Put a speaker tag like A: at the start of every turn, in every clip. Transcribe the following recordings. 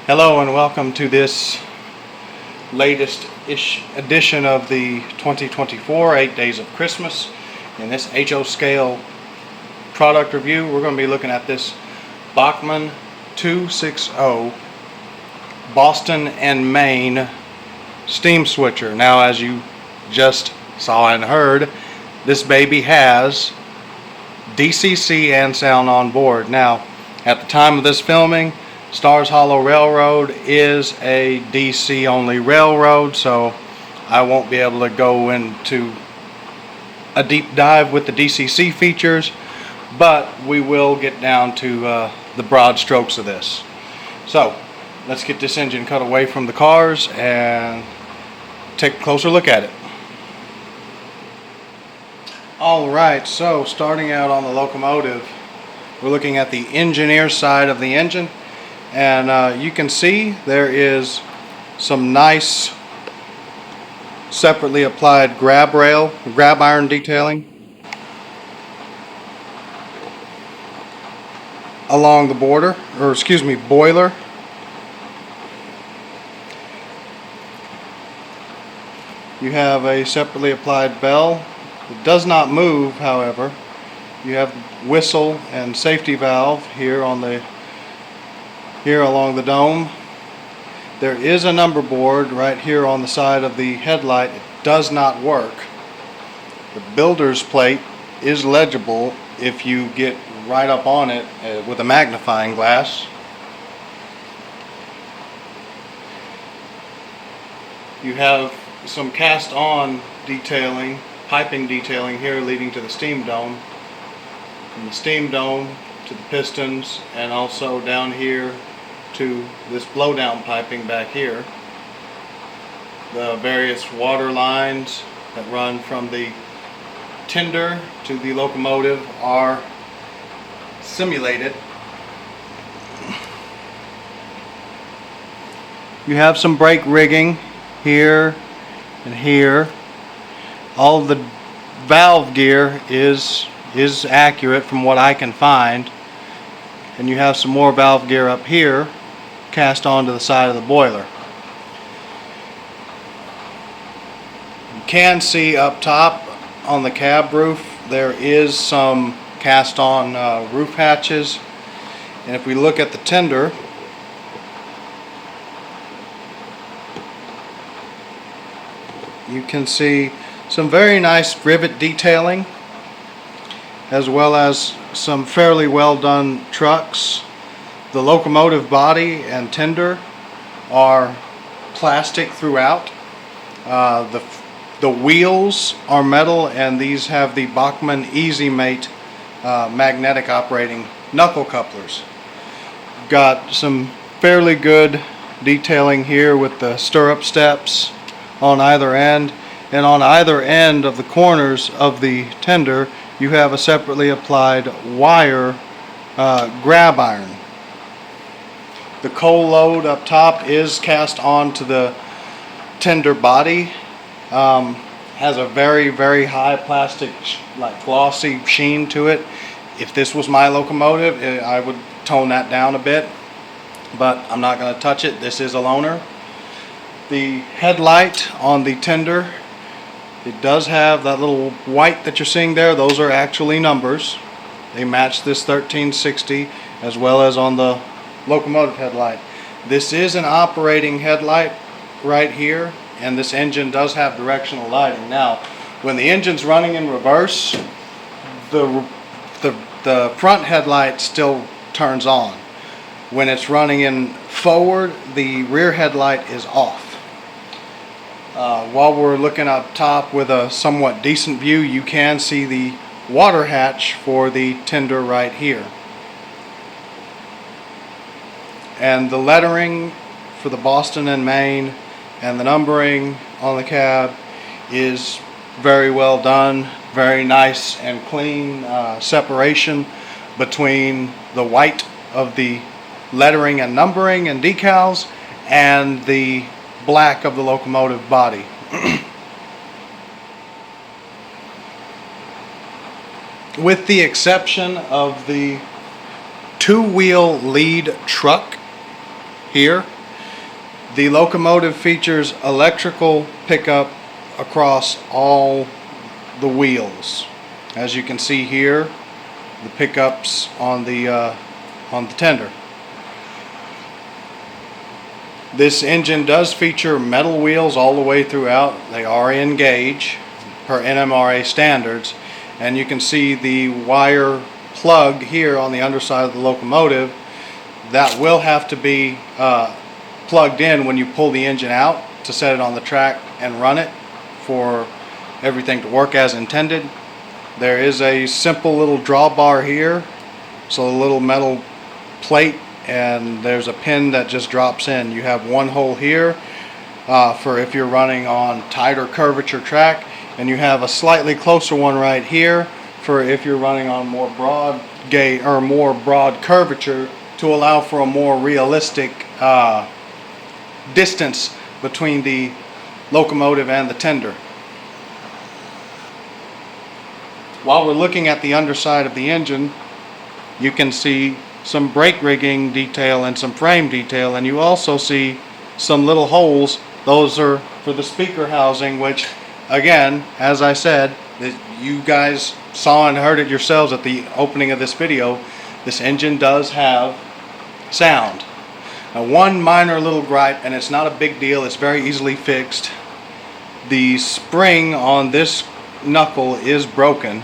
A: Hello and welcome to this latest-ish edition of the 2024 8 Days of Christmas. In this HO scale product review, we're going to be looking at this Bachmann 260 Boston and Maine steam switcher. Now, as you just saw and heard, this baby has DCC and sound on board. Now, at the time of this filming, Stars Hollow Railroad is a DC only railroad, so I won't be able to go into a deep dive with the DCC features, but we will get down to the broad strokes of this. So let's get this engine cut away from the cars and take a closer look at it. Alright, so starting out on the locomotive, we're looking at the engineer side of the engine. And you can see there is some nice separately applied grab iron detailing along the boiler. You have a separately applied bell. It does not move, however. You have whistle and safety valve here along the dome. There is a number board right here on the side of the headlight. It does not work. The builder's plate is legible if you get right up on it with a magnifying glass. You have some cast on detailing, piping detailing here leading to the steam dome. From the steam dome to the pistons, and also down here to this blowdown piping back here. The various water lines that run from the tender to the locomotive are simulated. You have some brake rigging here and here. All of the valve gear is accurate from what I can find. And you have some more valve gear up here cast onto the side of the boiler. You can see up top on the cab roof there is some cast on roof hatches, and if we look at the tender, you can see some very nice rivet detailing, as well as some fairly well done trucks. The locomotive body and tender are plastic throughout. The wheels are metal, and these have the Bachmann Easy Mate magnetic operating knuckle couplers. Got some fairly good detailing here with the stirrup steps on either end, and on either end of the corners of the tender you have a separately applied wire grab iron. The coal load up top is cast onto the tender body. Has a very, very high plastic, like glossy sheen to it. If this was my locomotive, I would tone that down a bit, but I'm not going to touch it. This is a loaner. The headlight on the tender, it does have that little white that you're seeing there. Those are actually numbers. They match this 1360 as well as on the locomotive headlight. This is an operating headlight right here, and this engine does have directional lighting. Now, when the engine's running in reverse, the front headlight still turns on. When it's running in forward, the rear headlight is off. While we're looking up top with a somewhat decent view, you can see the water hatch for the tender right here. And the lettering for the Boston and Maine and the numbering on the cab is very well done. Very nice and clean separation between the white of the lettering and numbering and decals and the black of the locomotive body. With the exception of the two-wheel lead truck here The locomotive features electrical pickup across all the wheels. As you can see here, the pickups on the tender. This engine does feature metal wheels all the way throughout. They are in gauge per NMRA standards, and you can see the wire plug here on the underside of the locomotive that will have to be plugged in when you pull the engine out to set it on the track and run it for everything to work as intended. There is a simple little drawbar here, so a little metal plate, and there's a pin that just drops in. You have one hole here for if you're running on tighter curvature track, and you have a slightly closer one right here for if you're running on more broad gauge or more broad curvature to allow for a more realistic distance between the locomotive and the tender. While we're looking at the underside of the engine, you can see some brake rigging detail and some frame detail, and you also see some little holes. Those are for the speaker housing, which again, as I said, you guys saw and heard it yourselves at the opening of this video, this engine does have sound. Now, one minor little gripe, and it's not a big deal, it's very easily fixed. The spring on this knuckle is broken,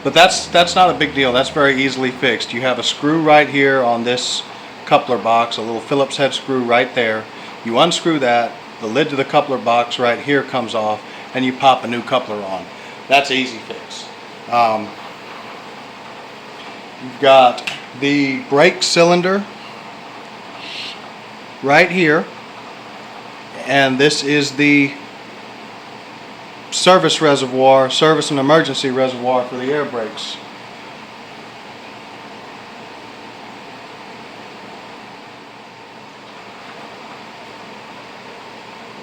A: but that's not a big deal. That's very easily fixed. You have a screw right here on this coupler box, a little Phillips head screw right there. You unscrew that, the lid to the coupler box right here comes off, and you pop a new coupler on. That's an easy fix. You've got the brake cylinder right here, and this is the service reservoir, service and emergency reservoir for the air brakes.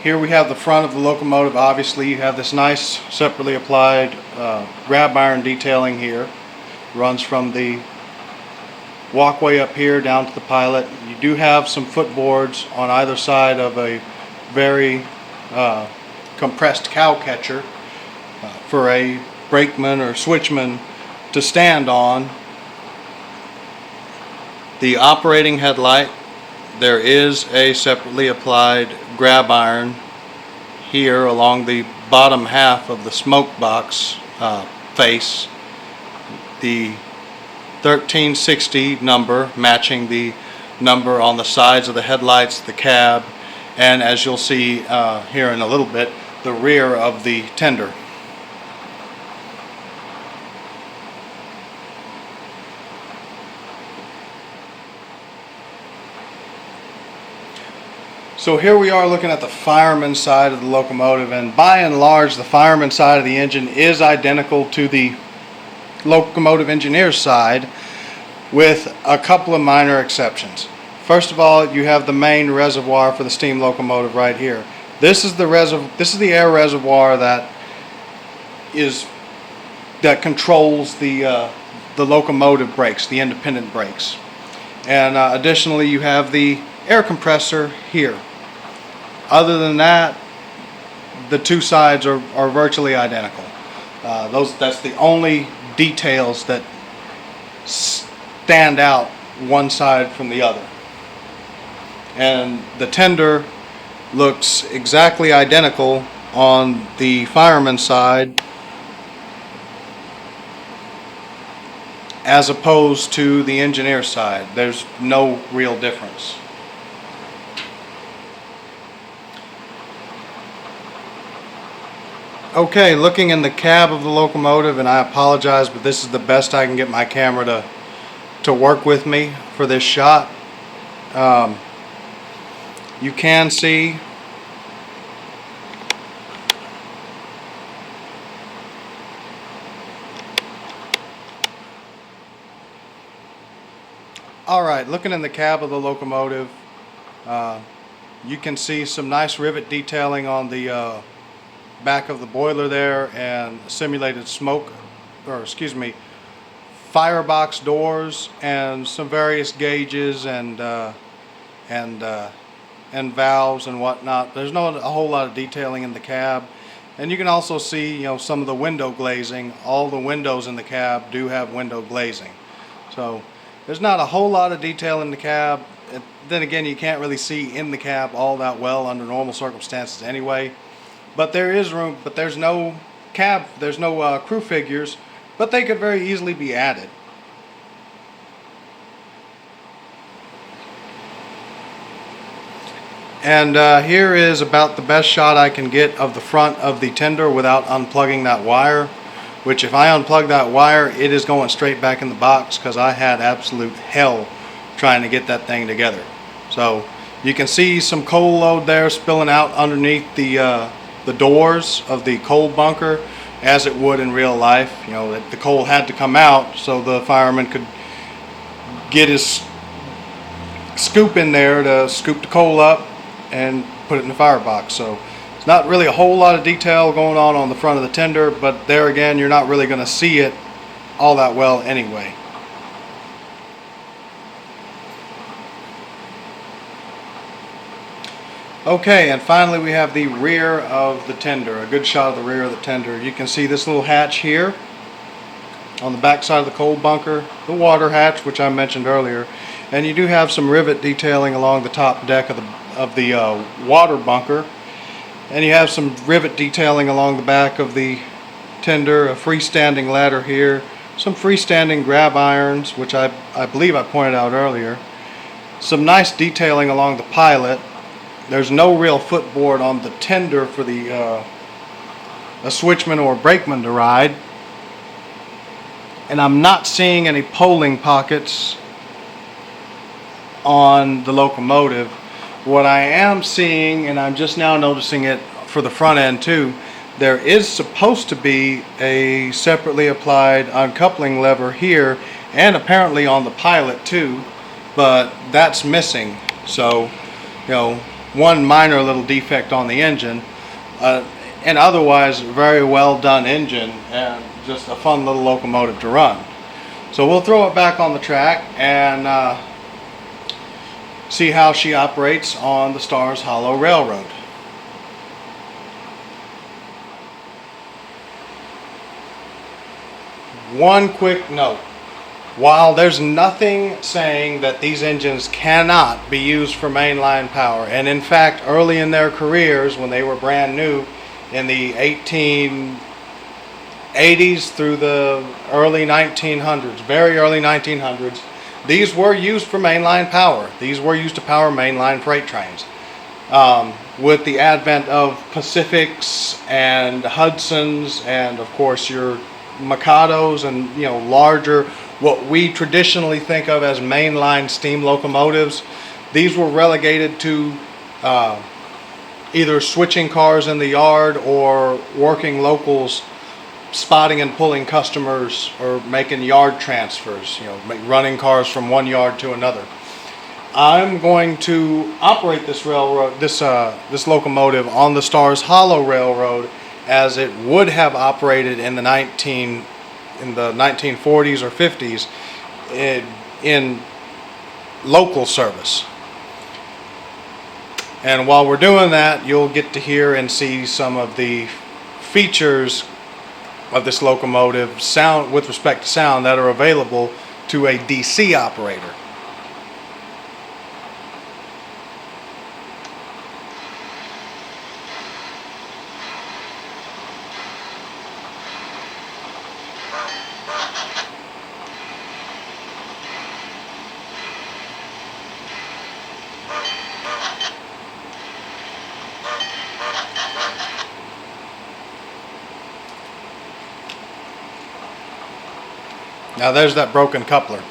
A: Here we have the front of the locomotive. Obviously you have this nice separately applied grab iron detailing here. Runs from the walkway up here down to the pilot. You do have some footboards on either side of a very compressed cow catcher for a brakeman or switchman to stand on. The operating headlight, there is a separately applied grab iron here along the bottom half of the smoke box face. The 1360 number matching the number on the sides of the headlights, the cab, and as you'll see here in a little bit, the rear of the tender. So here we are looking at the fireman side of the locomotive, and by and large the fireman side of the engine is identical to the locomotive engineer's side, with a couple of minor exceptions. First of all, you have the main reservoir for the steam locomotive right here. This is the air reservoir that controls the locomotive brakes, the independent brakes. And additionally, you have the air compressor here. Other than that, the two sides are virtually identical. That's the only details that stand out one side from the other. And the tender looks exactly identical on the fireman side as opposed to the engineer side. There's no real difference. Okay, looking in the cab of the locomotive, and I apologize, but this is the best I can get my camera to work with me for this shot. You can see alright, looking in the cab of the locomotive, you can see some nice rivet detailing on the back of the boiler there, and simulated smoke, or excuse me, firebox doors, and some various gauges and and valves and whatnot. There's not a whole lot of detailing in the cab. And you can also see, some of the window glazing. All the windows in the cab do have window glazing. So there's not a whole lot of detail in the cab. Then again, you can't really see in the cab all that well under normal circumstances anyway. But there is room, but there's no crew figures, but they could very easily be added. And here is about the best shot I can get of the front of the tender without unplugging that wire, which if I unplug that wire, it is going straight back in the box because I had absolute hell trying to get that thing together. So you can see some coal load there spilling out underneath the doors of the coal bunker, as it would in real life. The coal had to come out so the fireman could get his scoop in there to scoop the coal up and put it in the firebox. So it's not really a whole lot of detail going on the front of the tender, but there again, you're not really going to see it all that well anyway. Okay, and finally we have the rear of the tender, a good shot of the rear of the tender. You can see this little hatch here on the back side of the coal bunker, the water hatch, which I mentioned earlier, and you do have some rivet detailing along the top deck of the water bunker, and you have some rivet detailing along the back of the tender, a freestanding ladder here, some freestanding grab irons, which I believe I pointed out earlier, some nice detailing along the pilot. There's no real footboard on the tender for a switchman or a brakeman to ride. And I'm not seeing any poling pockets on the locomotive. What I am seeing, and I'm just now noticing it for the front end too, there is supposed to be a separately applied uncoupling lever here and apparently on the pilot too, but that's missing. So, one minor little defect on the engine, and otherwise very well done engine and just a fun little locomotive to run. So we'll throw it back on the track and see how she operates on the Stars Hollow Railroad. One quick note. While there's nothing saying that these engines cannot be used for mainline power, and in fact early in their careers when they were brand new in the 1880s through the early 1900s, very early 1900s, these were used for mainline power. These were used to power mainline freight trains. With the advent of Pacifics and Hudsons and of course your Mikados and larger, what we traditionally think of as mainline steam locomotives, these were relegated to either switching cars in the yard or working locals spotting and pulling customers or making yard transfers, running cars from one yard to another. I'm going to operate this railroad, this locomotive on the Stars Hollow Railroad as it would have operated in the 1940s or 50s in local service. And while we're doing that, you'll get to hear and see some of the features of this locomotive sound with respect to sound that are available to a DC operator. Now there's that broken coupler.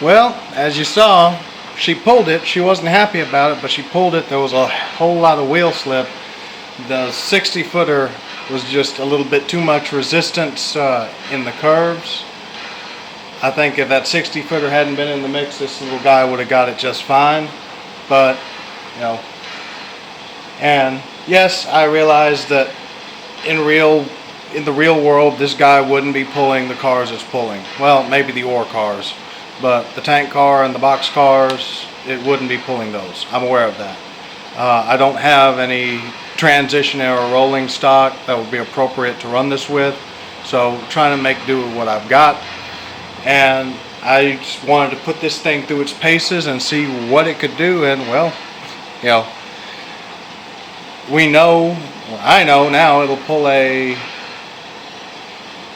A: Well, as you saw, she pulled it. She wasn't happy about it, but she pulled it. There was a whole lot of wheel slip. The 60-footer was just a little bit too much resistance in the curves. I think if that 60-footer hadn't been in the mix, this little guy would have got it just fine. But, you know, and yes, I realize that in the real world, this guy wouldn't be pulling the cars it's pulling. Well, maybe the ore cars, but the tank car and the box cars, it wouldn't be pulling those. I'm aware of that. I don't have any transition or rolling stock that would be appropriate to run this with, so trying to make do with what I've got. And I just wanted to put this thing through its paces and see what it could do. And well, you know, we know, well, I know now it'll pull a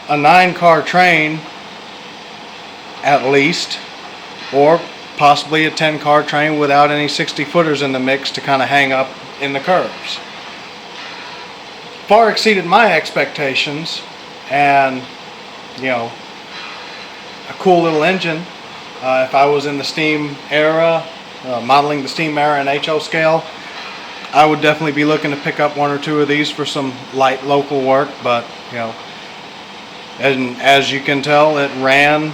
A: 9-car train at least, or possibly a 10-car train without any 60-footers in the mix to kind of hang up in the curves. Far exceeded my expectations, and you know, a cool little engine. If I was in the steam era, modeling the steam era and HO scale, I would definitely be looking to pick up 1 or 2 of these for some light local work. But you know, and as you can tell, it ran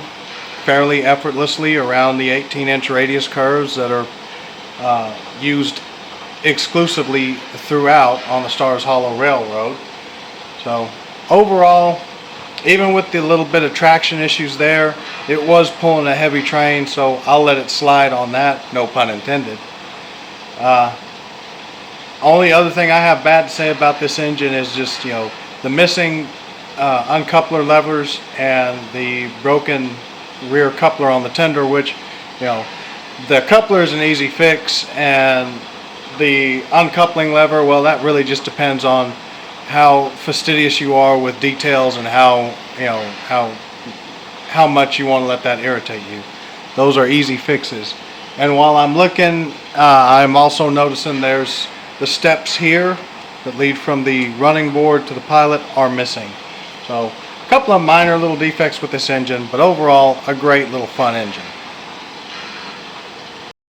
A: fairly effortlessly around the 18-inch radius curves that are used exclusively throughout on the Stars Hollow Railroad. So overall, even with the little bit of traction issues there, it was pulling a heavy train, so I'll let it slide on that, no pun intended. Only other thing I have bad to say about this engine is just, you know, the missing uncoupler levers and the broken rear coupler on the tender, which, you know, the coupler is an easy fix, and the uncoupling lever, well, that really just depends on how fastidious you are with details and how, you know, how much you want to let that irritate you. Those are easy fixes. And while I'm looking, I'm also noticing there's the steps here that lead from the running board to the pilot are missing. So a couple of minor little defects with this engine, but overall a great little fun engine.